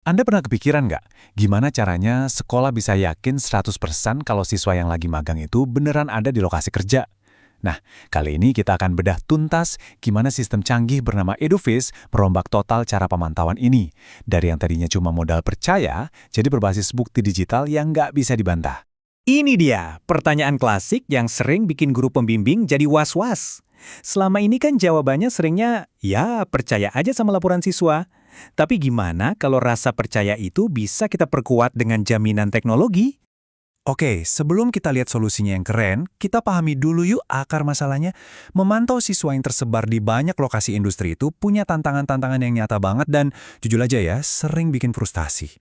Anda pernah kepikiran nggak, gimana caranya sekolah bisa yakin 100% kalau siswa yang lagi magang itu beneran ada di lokasi kerja? Nah, kali ini kita akan bedah tuntas gimana sistem canggih bernama Eduvis merombak total cara pemantauan ini. Dari yang tadinya cuma modal percaya, jadi berbasis bukti digital yang nggak bisa dibantah. Ini dia, pertanyaan klasik yang sering bikin guru pembimbing jadi was-was. Selama ini kan jawabannya seringnya, ya percaya aja sama laporan siswa. Tapi gimana kalau rasa percaya itu bisa kita perkuat dengan jaminan teknologi? Oke, sebelum kita lihat solusinya yang keren, kita pahami dulu yuk akar masalahnya. Memantau siswa yang tersebar di banyak lokasi industri itu punya tantangan-tantangan yang nyata banget dan jujur aja ya, sering bikin frustasi.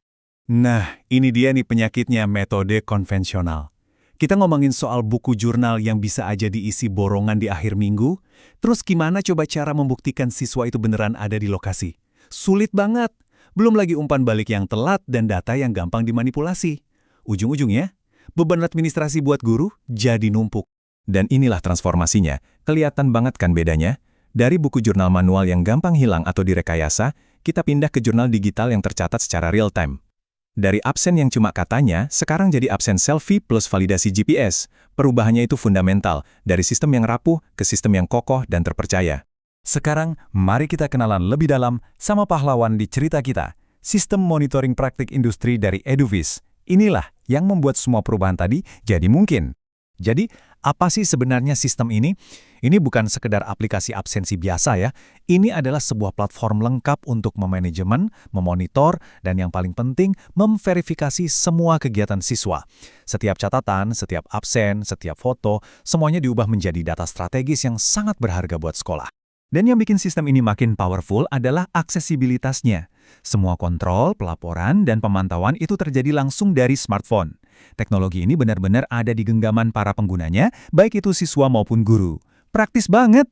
Nah, ini dia nih penyakitnya metode konvensional. Kita ngomongin soal buku jurnal yang bisa aja diisi borongan di akhir minggu, terus gimana coba cara membuktikan siswa itu beneran ada di lokasi? Sulit banget. Belum lagi umpan balik yang telat dan data yang gampang dimanipulasi. Ujung-ujungnya, beban administrasi buat guru jadi numpuk. Dan inilah transformasinya. Kelihatan banget kan bedanya? Dari buku jurnal manual yang gampang hilang atau direkayasa, kita pindah ke jurnal digital yang tercatat secara real-time. Dari absen yang cuma katanya, sekarang jadi absen selfie plus validasi GPS. Perubahannya itu fundamental, dari sistem yang rapuh ke sistem yang kokoh dan terpercaya. Sekarang, mari kita kenalan lebih dalam sama pahlawan di cerita kita, sistem monitoring praktik industri dari Eduvis. Inilah yang membuat semua perubahan tadi jadi mungkin. Jadi, apa sih sebenarnya sistem ini? Ini bukan sekedar aplikasi absensi biasa ya. Ini adalah sebuah platform lengkap untuk memanajemen, memonitor, dan yang paling penting, memverifikasi semua kegiatan siswa. Setiap catatan, setiap absen, setiap foto, semuanya diubah menjadi data strategis yang sangat berharga buat sekolah. Dan yang bikin sistem ini makin powerful adalah aksesibilitasnya. Semua kontrol, pelaporan, dan pemantauan itu terjadi langsung dari smartphone. Teknologi ini benar-benar ada di genggaman para penggunanya, baik itu siswa maupun guru. Praktis banget!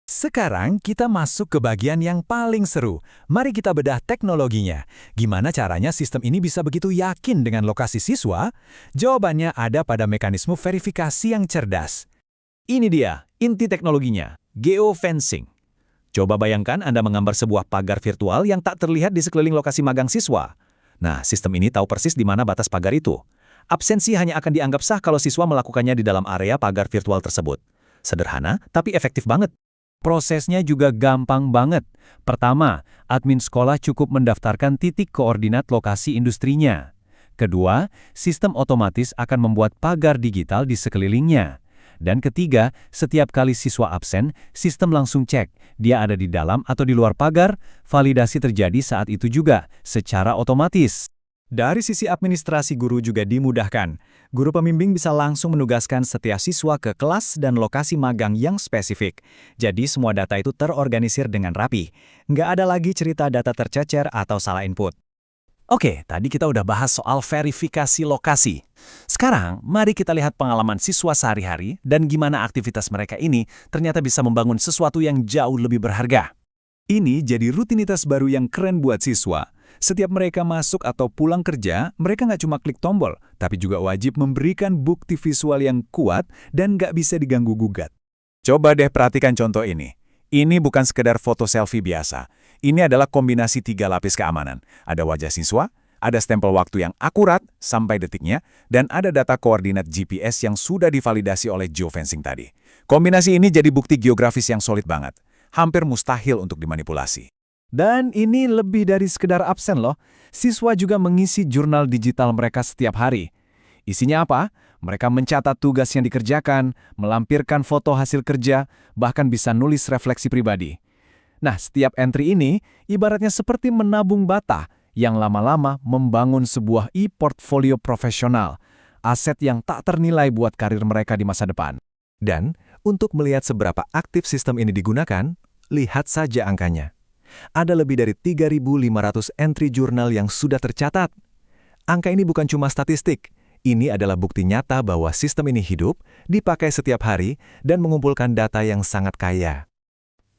Sekarang kita masuk ke bagian yang paling seru. Mari kita bedah teknologinya. Gimana caranya sistem ini bisa begitu yakin dengan lokasi siswa? Jawabannya ada pada mekanisme verifikasi yang cerdas. Ini dia, inti teknologinya, geofencing. Coba bayangkan Anda menggambar sebuah pagar virtual yang tak terlihat di sekeliling lokasi magang siswa. Nah, sistem ini tahu persis di mana batas pagar itu. Absensi hanya akan dianggap sah kalau siswa melakukannya di dalam area pagar virtual tersebut. Sederhana, tapi efektif banget. Prosesnya juga gampang banget. Pertama, admin sekolah cukup mendaftarkan titik koordinat lokasi industrinya. Kedua, sistem otomatis akan membuat pagar digital di sekelilingnya. Dan ketiga, setiap kali siswa absen, sistem langsung cek, dia ada di dalam atau di luar pagar, validasi terjadi saat itu juga, secara otomatis. Dari sisi administrasi guru juga dimudahkan. Guru pembimbing bisa langsung menugaskan setiap siswa ke kelas dan lokasi magang yang spesifik. Jadi semua data itu terorganisir dengan rapi. Nggak ada lagi cerita data tercecer atau salah input. Oke, tadi kita udah bahas soal verifikasi lokasi. Sekarang, mari kita lihat pengalaman siswa sehari-hari dan gimana aktivitas mereka ini ternyata bisa membangun sesuatu yang jauh lebih berharga. Ini jadi rutinitas baru yang keren buat siswa. Setiap mereka masuk atau pulang kerja, mereka nggak cuma klik tombol, tapi juga wajib memberikan bukti visual yang kuat dan nggak bisa diganggu-gugat. Coba deh perhatikan contoh ini. Ini bukan sekedar foto selfie biasa. Ini adalah kombinasi 3 lapis keamanan. Ada wajah siswa, ada stempel waktu yang akurat sampai detiknya, dan ada data koordinat GPS yang sudah divalidasi oleh geofencing tadi. Kombinasi ini jadi bukti geografis yang solid banget. Hampir mustahil untuk dimanipulasi. Dan ini lebih dari sekedar absen loh. Siswa juga mengisi jurnal digital mereka setiap hari. Isinya apa? Mereka mencatat tugas yang dikerjakan, melampirkan foto hasil kerja, bahkan bisa nulis refleksi pribadi. Nah, setiap entry ini ibaratnya seperti menabung bata yang lama-lama membangun sebuah e-portfolio profesional, aset yang tak ternilai buat karir mereka di masa depan. Dan untuk melihat seberapa aktif sistem ini digunakan, lihat saja angkanya. Ada lebih dari 3.500 entry jurnal yang sudah tercatat. Angka ini bukan cuma statistik. Ini adalah bukti nyata bahwa sistem ini hidup, dipakai setiap hari, dan mengumpulkan data yang sangat kaya.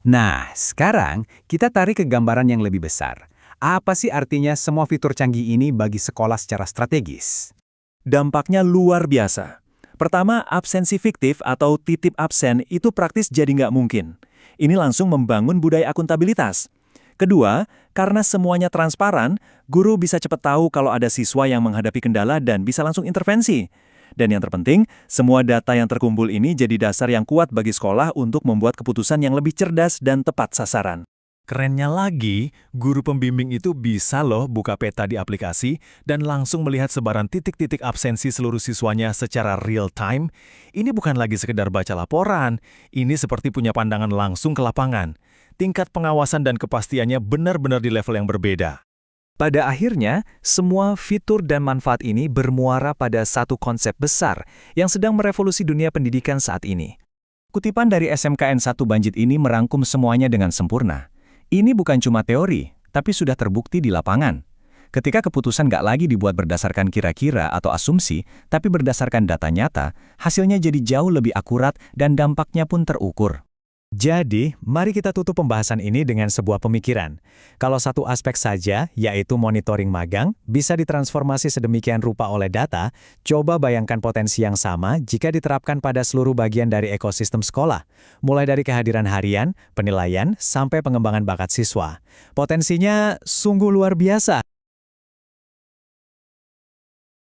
Nah, sekarang kita tarik ke gambaran yang lebih besar. Apa sih artinya semua fitur canggih ini bagi sekolah secara strategis? Dampaknya luar biasa. Pertama, absensi fiktif atau titip absen itu praktis jadi nggak mungkin. Ini langsung membangun budaya akuntabilitas. Kedua, karena semuanya transparan, guru bisa cepat tahu kalau ada siswa yang menghadapi kendala dan bisa langsung intervensi. Dan yang terpenting, semua data yang terkumpul ini jadi dasar yang kuat bagi sekolah untuk membuat keputusan yang lebih cerdas dan tepat sasaran. Kerennya lagi, guru pembimbing itu bisa loh buka peta di aplikasi dan langsung melihat sebaran titik-titik absensi seluruh siswanya secara real time. Ini bukan lagi sekedar baca laporan, ini seperti punya pandangan langsung ke lapangan. Tingkat pengawasan dan kepastiannya benar-benar di level yang berbeda. Pada akhirnya, semua fitur dan manfaat ini bermuara pada satu konsep besar yang sedang merevolusi dunia pendidikan saat ini. Kutipan dari SMKN 1 Banjit ini merangkum semuanya dengan sempurna. Ini bukan cuma teori, tapi sudah terbukti di lapangan. Ketika keputusan nggak lagi dibuat berdasarkan kira-kira atau asumsi, tapi berdasarkan data nyata, hasilnya jadi jauh lebih akurat dan dampaknya pun terukur. Jadi, mari kita tutup pembahasan ini dengan sebuah pemikiran. Kalau satu aspek saja, yaitu monitoring magang, bisa ditransformasi sedemikian rupa oleh data, coba bayangkan potensi yang sama jika diterapkan pada seluruh bagian dari ekosistem sekolah, mulai dari kehadiran harian, penilaian, sampai pengembangan bakat siswa. Potensinya sungguh luar biasa.